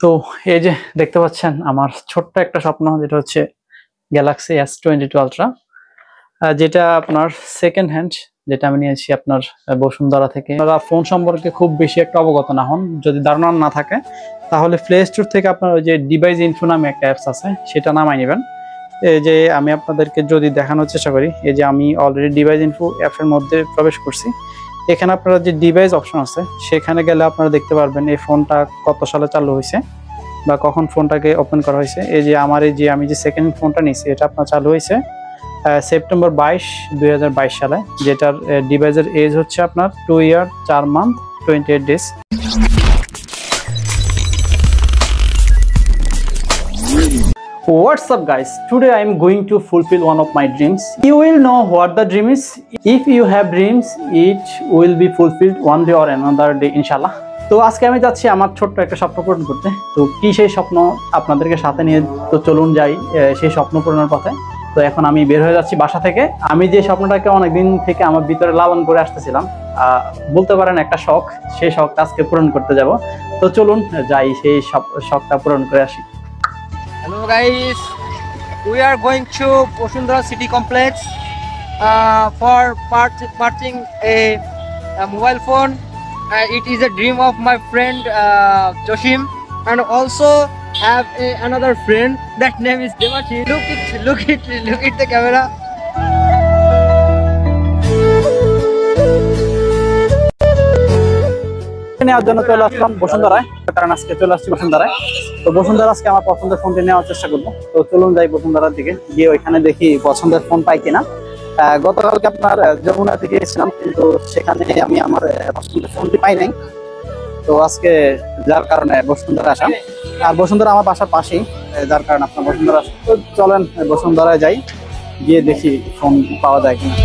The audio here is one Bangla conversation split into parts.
তো এই যে দেখতে পাচ্ছেন আমার ছোট্ট একটা স্বপ্ন, যেটা হচ্ছে গ্যালাক্সি S22 আলট্রা, যেটা আপনার সেকেন্ড হ্যান্ড, যেটা আমি নিয়েছি আপনার বসুন্ধরা থেকে। আপনারা ফোন সম্পর্কে খুব বেশি একটা অবগত না হন, যদি ধারণা না থাকে তাহলে প্লে স্টোর থেকে আপনার ওই যে ডিভাইস ইনফো নামে একটা অ্যাপস আছে, সেটা নামাই নেবেন। এই যে আমি আপনাদেরকে যদি দেখানোর চেষ্টা করি, এই যে আমি অলরেডি ডিভাইস ইনফো অ্যাপের মধ্যে প্রবেশ করছি। এখানে আপনারা যে ডিভাইস অপশন আছে সেখানে গেলে আপনারা দেখতে পারবেন এই ফোনটা কত সালে চালু হয়েছে বা কখন ফোনটাকে ওপেন করা হয়েছে। এই যে আমার আমি যে সেকেন্ড ফোনটা নিয়েছি, এটা আপনার চালু হয়েছে সেপ্টেম্বর 22, 2022 সালে, যেটার ডিভাইসের এজ হচ্ছে আপনার 2 ইয়ার 4 month 28 days. What's up guys, today I am going to fulfill one of my dreams. You will know what the dream is. If you have dreams, it will be fulfilled one day or another day, inshallah. তো আজকে আমি যাচ্ছি আমার ছোট্ট একটা স্বপ্ন পূরণ করতে। তো কি সেই স্বপ্ন, আপনাদেরকে সাথে নিয়ে তো চলুন যাই সেই স্বপ্ন পূরণের পথে। তো এখন আমি বের হয়ে যাচ্ছি বাসা থেকে। আমি যে স্বপ্নটাকে অনেকদিন থেকে আমার ভিতরে লালন করে আসতেছিলাম, বলতে পারেন একটা শখ, সেই শখটা আজকে পূরণ করতে যাব। তো চলুন যাই সেই শখটা পূরণ করে আসি। Hello guys, we are going to Bosundhara City Complex for purchasing a mobile phone. It is a dream of my friend Joshim, and also have another friend that name is Demachi. Look at the camera. নেওয়ার জন্য চলে আসলাম বসুন্ধরায়, কারণ আজকে চলে আসছি বসুন্ধরায়। তো বসুন্ধরা আজকে আমার পছন্দের ফোনটি নেওয়ার চেষ্টা করবো। তো চলুন যাই বসুন্ধরার দিকে, গিয়ে ওইখানে দেখি পছন্দের ফোন পাই কিনা। গতকালকে আপনার যমুনা থেকে এসেছিলাম, কিন্তু সেখানে আমি আমার পছন্দের ফোনটি পাই নাই। তো আজকে যার কারণে বসুন্ধরা আসা, আর বসুন্ধরা আমার বাসার পাশেই, যার কারণে আপনার বসুন্ধরা আসা। তো চলেন বসুন্ধরায় যাই, গিয়ে দেখি ফোন পাওয়া যায় কিনা।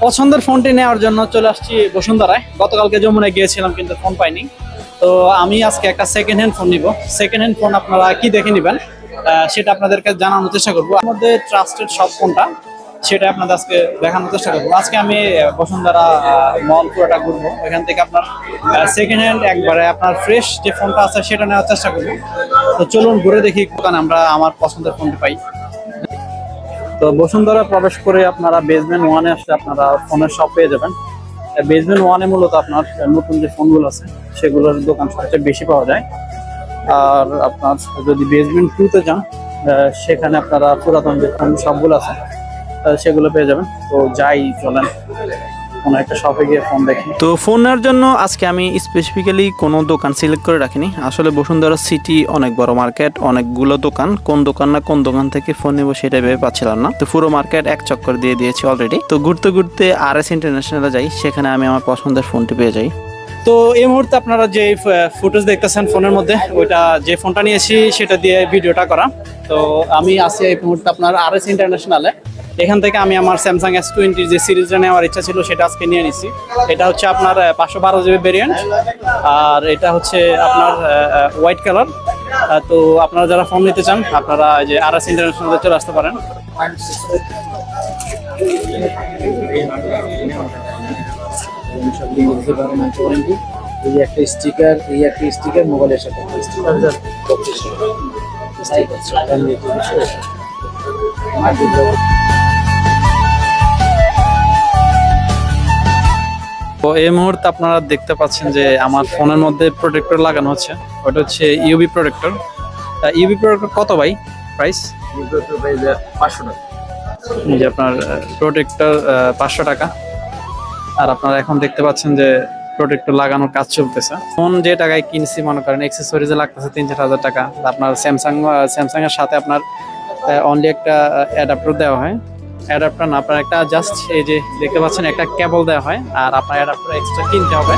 পছন্দের ফোনটি নেওয়ার জন্য চলে আসছি বসুন্ধরায়। গতকালকে যমুনায় গিয়েছিলাম, কিন্তু ফোন পাইনি। তো আমি আজকে একটা সেকেন্ড হ্যান্ড ফোন নিব। সেকেন্ড হ্যান্ড ফোন আপনারা কি দেখে নেবেন সেটা আপনাদেরকে জানানোর চেষ্টা করবো। আমার মধ্যে ট্রাস্টেড সব ফোনটা, সেটা আপনাদের আজকে দেখানোর চেষ্টা করবো। আজকে আমি বসুন্ধরা মল পুরোটা ঘুরবো, ওইখান থেকে আপনার সেকেন্ড হ্যান্ড একবারে আপনার ফ্রেশ যে ফোনটা আছে সেটা নেওয়ার চেষ্টা করবো। তো চলুন ঘুরে দেখি কোথায় আমরা আমার পছন্দের ফোনটি পাই। তো বসুন্ধরা প্রবেশ করে আপনারা বেসমেন্ট 1-এ আসলে আপনারা ফোনের শপ পেয়ে যাবেন। বেসমেন্ট 1-এ মূলত আপনার নতুন যে ফোনগুলো আছে সেগুলোর দোকান সবচেয়ে বেশি পাওয়া যায়। আর আপনার যদি বেসমেন্ট 2-তে যান, সেখানে আপনারা পুরাতন যে ফোন শপগুলো আছে সেগুলো পেয়ে যাবেন। তো যাই, চলেন কোনো একটা শপে গিয়ে ফোন দেখি। তো ফোনের জন্য আজকে আমি স্পেসিফিক্যালি কোনো দোকান সিলেক্ট করে রাখিনি। আসলে বসুন্ধরা সিটি অনেক বড় মার্কেট, অনেকগুলো দোকান, কোন দোকান না কোন দোকান থেকে ফোন নেবো সেটা ভেবে পাচ্ছিলাম না। তো পুরো মার্কেট এক চক্কর দিয়ে দিয়েছি অলরেডি। তো ঘুরতে ঘুরতে RS ইন্টারন্যাশনালে যাই, সেখানে আমি আমার পছন্দের ফোনটি পেয়ে যাই। তো এই মুহূর্তে আপনারা যে ফুটেজ দেখতেছেন ফোনের মধ্যে, ওইটা যে ফোনটা নিয়েছি সেটা দিয়ে ভিডিওটা করা। তো আমি আছি এই মুহূর্তে আপনার RS ইন্টারন্যাশনালে। এখান থেকে আমি আমার স্যামসাং S20 যে সিরিজটা নেওয়ার ইচ্ছা ছিল সেটা আজকে নিয়ে নিচ্ছি। এটা হচ্ছে আপনার 512 GB ভেরিয়েন্ট, আর এটা হচ্ছে আপনার হোয়াইট কালার। তো আপনারা যারা ফোন নিতে চান আপনারা যে RS ইন্টারন্যাশনালে চলে আসতে পারেন। এই একটা স্টিকার মোবাইলের সাথে তো এই মুহূর্তে আপনারা দেখতে পাচ্ছেন যে আমার ফোনের মধ্যে প্রোটেক্টর লাগানো হচ্ছে। ওটা হচ্ছে ইউভি প্রোটেক্টর। ইউভি প্রোটেক্টর কত ভাই প্রাইস? 500 টাকা। এই যে আপনার প্রোটেক্টর 500 টাকা। আর আপনারা এখন দেখতে পাচ্ছেন যে প্রোটেক্টর লাগানোর কাজ চলতেছে। ফোন যে টাকায় কিনছি, মনে করেন অ্যাক্সেসরিজে লাগতেছে 3-4 হাজার টাকা। আপনার স্যামসাং এর সাথে আপনার অনলি একটা অ্যাডাপ্টার দেওয়া হয়। অ্যাডাপ্টার না, আপনার একটা জাস্ট এই যে দেখতে পাচ্ছেন একটা কেবল দেওয়া হয়, আর আপনার অ্যাডাপ্টার এক্সট্রা কিনতে হবে।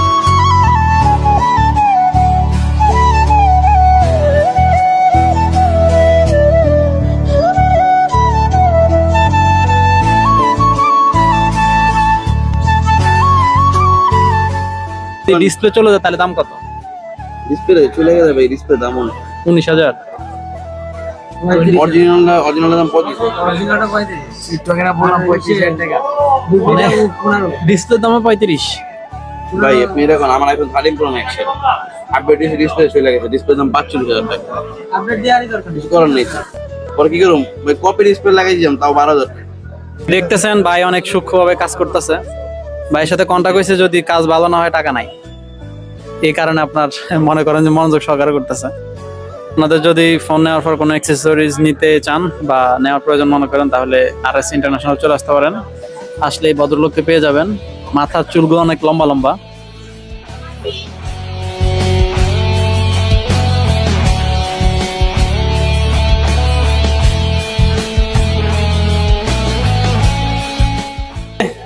ডিসপ্লে চলে যায় তাহলে দাম কত? ডিসপ্লে চলে যাবে, ডিসপ্লে দাম 19,000। অরিজিনাল দাম 25। অরিজিনালটা 35 টিকটকে না বললাম 25,000 টাকা। মানে ডিসপ্লের দামে 35। ভাই আপনি দেখুন আমার আইফোন 13 প্রো ম্যাক্স এর আপডেট ডিসপ্লে চলে গেছে, ডিসপ্লে দাম 45,000 টাকা। আপডেট দেওয়ারই দরকার কিছু করার নেই তো। পরে কি করুম ভাই, কপি ডিসপ্লে লাগাই দিলাম তাও 12,000 টাকা। দেখতেছেন ভাই অনেক সূক্ষ্মভাবে কাজ করতেছে। ভাইয়ের সাথে কন্টাক্ট হয়েছে, যদি কাজ ভালো না হয় টাকা নাই। এই কারণে আপনার মনে করেন যে মনোযোগ সহকারে করতেছে। আপনাদের যদি ফোন নেওয়ার পর কোনো অ্যাক্সেসরিজ নিতে চান বা নেওয়ার প্রয়োজন মনে করেন, তাহলে RS ইন্টারন্যাশনাল চলে আসতে পারেন। আসলে এই ভদ্রলোককে পেয়ে যাবেন। মাথার চুলগুলো অনেক লম্বা লম্বা।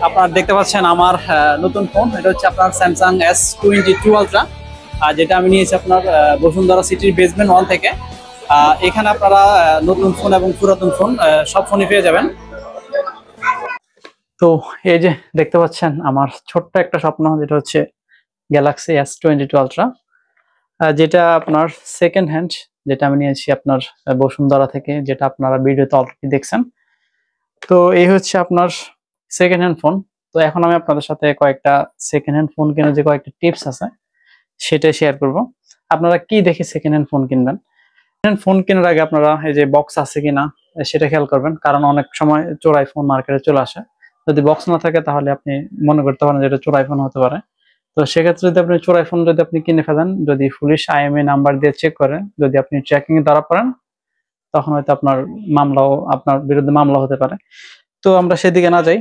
আপনারা দেখতে পাচ্ছেন আমার নতুন ফোন, এটা হচ্ছে আপনার স্যামসাং S22 আলট্রা, আর যেটা আমি নিয়েছি আপনার বসুন্ধরা সিটির বেসমেন্ট 1 থেকে। এখানে আপনারা নতুন ফোন এবং পুরাতন ফোন সব ফোনই পেয়ে যাবেন। তো এই যে দেখতে পাচ্ছেন আমার ছোট্ট একটা স্বপ্ন, যেটা হচ্ছে গ্যালাক্সি S22 আলট্রা, যেটা আপনার সেকেন্ড হ্যান্ড, যেটা আমি নিয়েছি আপনার বসুন্ধরা থেকে, যেটা আপনারা ভিডিওতে অলরেডি দেখছেন। তো এই হচ্ছে আপনার সেকেন্ড হ্যান্ড ফোন। তো এখন আমি আপনাদের সাথে কয়েকটা সেকেন্ড হ্যান্ড ফোন কেনার যে কয়েকটা টিপস আছে সেটাই শেয়ার করব। আপনারা কি দেখে সেকেন্ড হ্যান্ড ফোন কিনবেন? ফোন কেনার আগে আপনারা এই যে বক্স আছে কিনা সেটা খেয়াল করবেন, কারণ অনেক সময় চোরাই ফোন মার্কেটে চলে আসে। যদি বক্স না থাকে তাহলে আপনি মনে করতে পারেন যে এটা চোরাই ফোন হতে পারে। তো সেক্ষেত্রে যদি আপনি চোরাই ফোন যদি আপনি কিনে ফেলেন, যদি পুলিশ IMEI নাম্বার দিয়ে চেক করে, যদি আপনি ট্র্যাকিং এ ধরা পড়েন, তখন হয়তো আপনার বিরুদ্ধে মামলা হতে পারে। তো আমরা সেদিকে না যাই।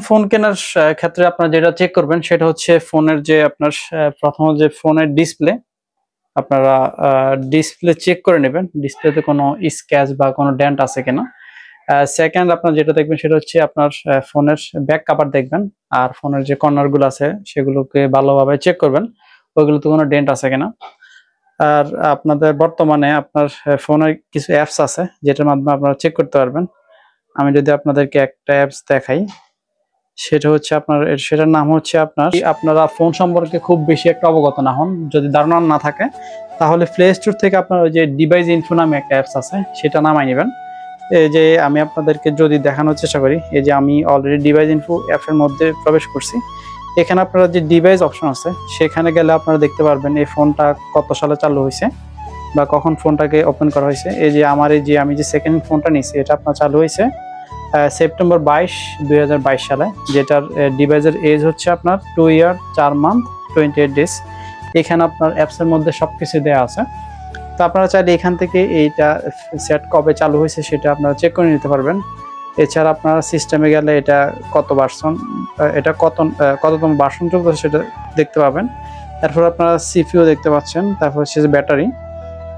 ফোন কেনার ক্ষেত্রে আপনারা যেটা চেক করবেন সেটা হচ্ছে ফোনের যে আপনার প্রথম যে ফোনের ডিসপ্লে, আপনারা ডিসপ্লে চেক করে নেবেন, ডিসপ্লেতে কোনো স্ক্র্যাচ বা কোনো ডেন্ট আছে কিনা। সেকেন্ড আপনারা যেটা দেখবেন সেটা হচ্ছে আপনার ফোনের ব্যাক কভার দেখবেন, আর ফোনের যে কর্নার গুলো আছে সেগুলোকে ভালোভাবে চেক করবেন ওইগুলোতে কোনো ডেন্ট আছে কিনা। আর আপনাদের বর্তমানে আপনার ফোনের কিছু অ্যাপস আছে যেটার মাধ্যমে আপনারা চেক করতে পারবেন। আমি যদি আপনাদেরকে একটা অ্যাপস দেখাই, সেটা হচ্ছে সেটার নাম হচ্ছে আপনারা ফোন সম্পর্কে খুব বেশি একটা অবগত না হন, যদি ধারণা না থাকে, তাহলে প্লে স্টোর থেকে আপনার ওই যে ডিভাইস ইনফো নামে একটা অ্যাপস আছে সেটা নামাই নেবেন। এই যে আমি আপনাদেরকে যদি দেখানোর চেষ্টা করি, এই যে আমি অলরেডি ডিভাইস ইনফো অ্যাপের মধ্যে প্রবেশ করছি। এখানে আপনারা যে ডিভাইস অপশন আছে সেখানে গেলে আপনারা দেখতে পারবেন এই ফোনটা কত সালে চালু হয়েছে বা কখন ফোনটাকে ওপেন করা হয়েছে। এই যে আমি যে সেকেন্ড ফোনটা নিয়েছি এটা আপনার চালু হয়েছে সেপ্টেম্বর 22, 2022 সালে, যেটার ডিভাইসের এজ হচ্ছে আপনার 2 ইয়ার 4 মান্থ 28 ডেজ। এখানে আপনার অ্যাপসের মধ্যে সবকিছু দেওয়া আছে। তো আপনারা চাইলে এখান থেকে এইটা সেট কবে চালু হয়েছে সেটা আপনারা চেক করে নিতে পারবেন। এছাড়া আপনারা সিস্টেমে গেলে এটা কত ভার্সন, এটা কততম ভার্সন চলতেছে সেটা দেখতে পাবেন। তারপর আপনারা CPU দেখতে পাচ্ছেন, তারপর হচ্ছে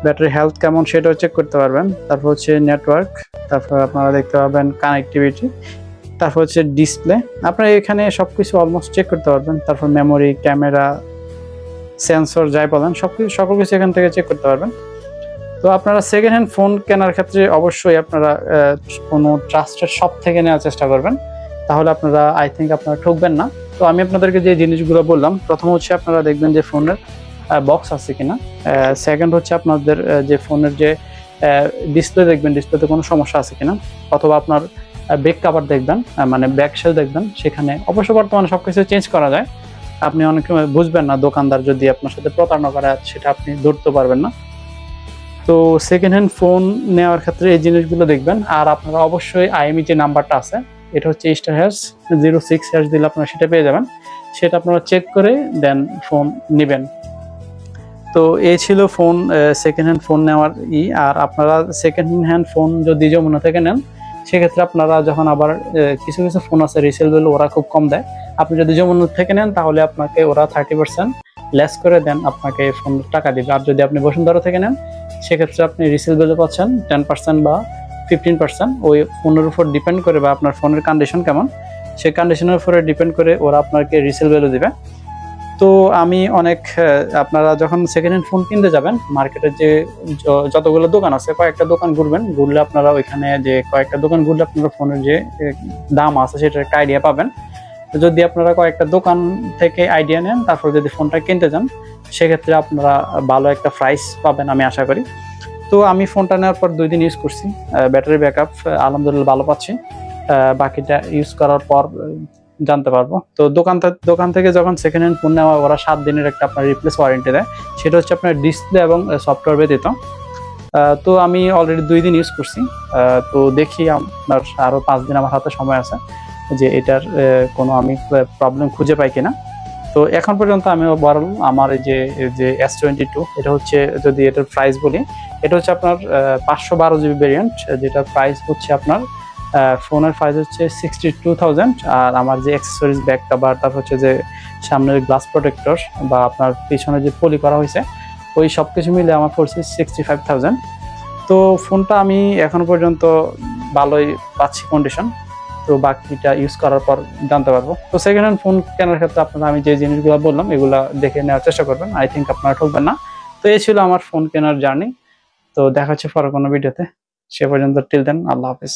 ব্যাটারি হেলথ কেমন সেটাও চেক করতে পারবেন। তারপর হচ্ছে নেটওয়ার্ক, তারপর আপনারা দেখতে পাবেন কানেক্টিভিটি, তারপর হচ্ছে ডিসপ্লে। আপনারা এখানে সবকিছু অলমোস্ট চেক করতে পারবেন। তারপর মেমোরি, ক্যামেরা, সেন্সর যাই বলেন সকল কিছু এখান থেকে চেক করতে পারবেন। তো আপনারা সেকেন্ড হ্যান্ড ফোন কেনার ক্ষেত্রে অবশ্যই আপনারা কোনো ট্রাস্টেড শপ থেকে নেওয়ার চেষ্টা করবেন, তাহলে আপনারা আই থিঙ্ক আপনারা ঠকবেন না। তো আমি আপনাদেরকে যে জিনিসগুলো বললাম, প্রথম হচ্ছে আপনারা দেখবেন যে ফোনের বক্স আছে কিনা। সেকেন্ড হচ্ছে আপনাদের যে ফোনের যে ডিসপ্লে দেখবেন, ডিসপ্লেতে কোনো সমস্যা আছে কিনা, অথবা আপনার ব্যাক কভার দেখবেন, মানে ব্যাক শেল দেখবেন। সেখানে অবশ্য বর্তমানে সবকিছু চেঞ্জ করা যায়, আপনি অনেক সময় বুঝবেন না, দোকানদার যদি আপনার সাথে প্রতারণা করে সেটা আপনি ধরতে পারবেন না। তো সেকেন্ড হ্যান্ড ফোন নেওয়ার ক্ষেত্রে এই জিনিসগুলো দেখবেন। আর আপনারা অবশ্যই IMEI যে নাম্বারটা আছে, এটা হচ্ছে *06# দিলে আপনারা সেটা পেয়ে যাবেন। সেটা আপনারা চেক করে দেন ফোন নেবেন। তো এই ছিল ফোন সেকেন্ড হ্যান্ড ফোন নেওয়ার আর আপনারা সেকেন্ড হ্যান্ড ফোন যদি যমুনা থেকে নেন, সেক্ষেত্রে আপনারা যখন আবার কিছু কিছু ফোন আছে রিসেল ভ্যালু ওরা খুব কম দেয়। আপনি যদি যমুনা থেকে নেন তাহলে আপনাকে ওরা 30% লেস করে দেন, আপনাকে ফোন টাকা দিবে। আর যদি আপনি বসুন্ধরা থেকে নেন, সেক্ষেত্রে আপনি রিসেল ভ্যালু পাচ্ছেন 10% বা 15%। ওই ফোনের উপর ডিপেন্ড করে বা আপনার ফোনের কন্ডিশন কেমন, সেই কন্ডিশনের উপরে ডিপেন্ড করে ওরা আপনাকে রিসেল ভ্যালু দিবে। তো আমি আপনারা যখন সেকেন্ড হ্যান্ড ফোন কিনতে যাবেন, মার্কেটের যে যতগুলো দোকান আছে কয়েকটা দোকান ঘুরলে আপনারা ওইখানে যে কয়েকটা দোকান ঘুরলে আপনারা ফোনের যে দাম আছে সেটার একটা আইডিয়া পাবেন। যদি আপনারা কয়েকটা দোকান থেকে আইডিয়া নেন, তারপর যদি ফোনটা কিনতে যান, সেক্ষেত্রে আপনারা ভালো একটা প্রাইস পাবেন আমি আশা করি। তো আমি ফোনটা নেওয়ার পর 2 দিন ইউজ করছি, ব্যাটারি ব্যাকআপ আলহামদুলিল্লাহ ভালো পাচ্ছি। বাকিটা ইউজ করার পর জানতে পারবো। তো দোকান থেকে যখন সেকেন্ড হ্যান্ড ফোন নেওয়া, ওরা 7 দিনের একটা আপনার রিপ্লেস ওয়ারেন্টি দেয়, সেটা হচ্ছে আপনার ডিসপ্লে এবং সফটওয়্যার ব্যতীত। তো আমি অলরেডি 2 দিন ইউজ করছি। তো দেখি আপনার আরো 5 দিন আমার হাতে সময় আছে যে এটার কোনো আমি প্রবলেম খুঁজে পাই কিনা। তো এখন পর্যন্ত আমি ওভারঅল আমার এই যে S22, এটা হচ্ছে, যদি এটার প্রাইস বলি, এটা হচ্ছে আপনার 512 জিবি ভেরিয়েন্ট, যেটার প্রাইস হচ্ছে আপনার ফোনের প্রাইস হচ্ছে 62,000। আর আমার যে অ্যাক্সেসরিজ, ব্যাক কভার, তারপর হচ্ছে যে সামনের গ্লাস প্রোটেক্টর বা আপনার পিছনে যে পলি করা হয়েছে, ওই সব কিছু মিলে আমার পড়ছে 65,000। তো ফোনটা আমি এখনো পর্যন্ত ভালোই পাচ্ছি কন্ডিশন। তো বাকিটা ইউজ করার পর জানতে পারবো। তো সেকেন্ড হ্যান্ড ফোন কেনার ক্ষেত্রে আপনারা আমি যে জিনিসগুলো বললাম এগুলা দেখে নেওয়ার চেষ্টা করবেন। আই থিঙ্ক আপনারা ঠকবেন না। তো এই ছিল আমার ফোন কেনার জার্নি। তো দেখা হচ্ছে পরে কোনো ভিডিওতে। সে পর্যন্ত টিল দেন, আল্লাহ হাফেজ।